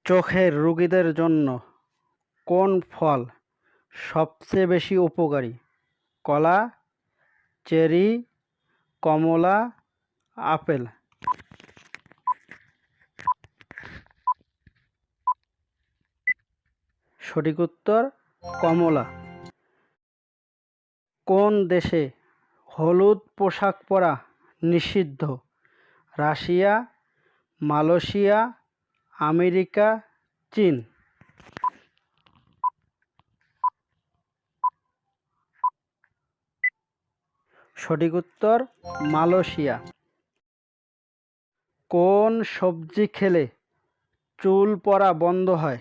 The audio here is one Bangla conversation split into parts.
চোখের রোগীদের জন্য কোন ফল সবচেয়ে বেশি উপকারী? কলা, চেরি, কমলা, আপেল? সঠিক উত্তর কমলা। কোন দেশে হলুদ পোশাক পরা নিষিদ্ধ? রাশিয়া, মালয়েশিয়া, আমেরিকা, চীন? সঠিক উত্তর মালয়েশিয়া। কোন সবজি খেলে চুল পড়া বন্ধ হয়?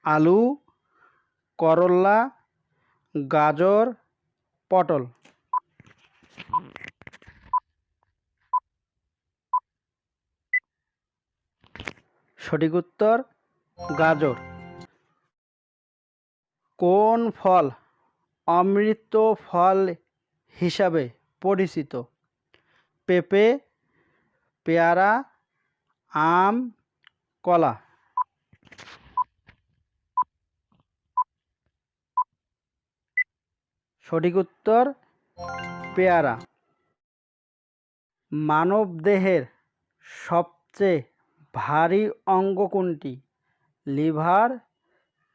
আলু, করলা, গাজর, পটল? সঠিক উত্তর গাজর। কোন ফল অমৃত ফল হিসাবে পরিচিত? পেঁপে, পেয়ারা, আম, কলা? সঠিক উত্তর পেয়ারা। মানবদেহের সবচেয়ে ভারী অঙ্গ কোনটি? লিভার,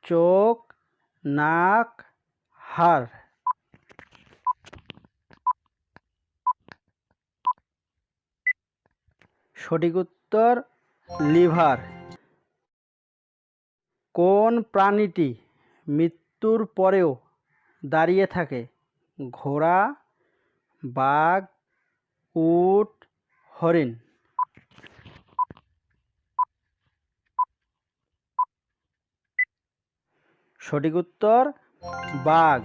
চোখ, নাক, হাড়? সঠিক উত্তর লিভার। কোন প্রাণীটি মৃত্যুর পরেও দাঁড়িয়ে থাকে? ঘোড়া, বাঘ, উট, হরিণ? সঠিক উত্তর বাঘ।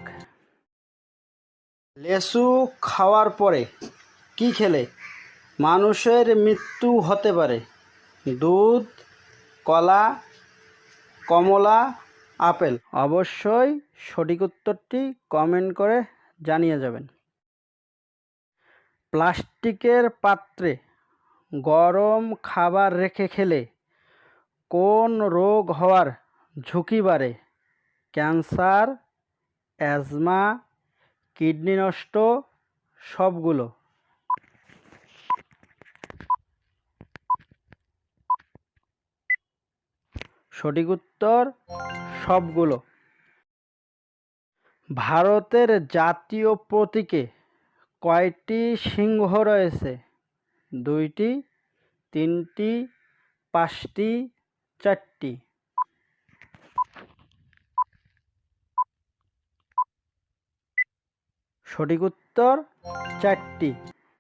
লেচু খাওয়ার পরে কি খেলে মানুষের মৃত্যু হতে পারে? দুধ, কলা, কমলা, আপেল? অবশ্যই সঠিক উত্তরটি কমেন্ট করে জানিয়ে যাবেন। প্লাস্টিকের পাত্রে গরম খাবার রেখে খেলে কোন রোগ হওয়ার ঝুঁকি বাড়ে? ক্যান্সার, অ্যাজমা, কিডনি নষ্ট, সবগুলো? সঠিক উত্তর সবগুলো। ভারতের জাতীয় প্রতীকে কয়টি সিংহ রয়েছে? দুইটি, তিনটি, পাঁচটি, চারটি? সঠিক উত্তর চারটি।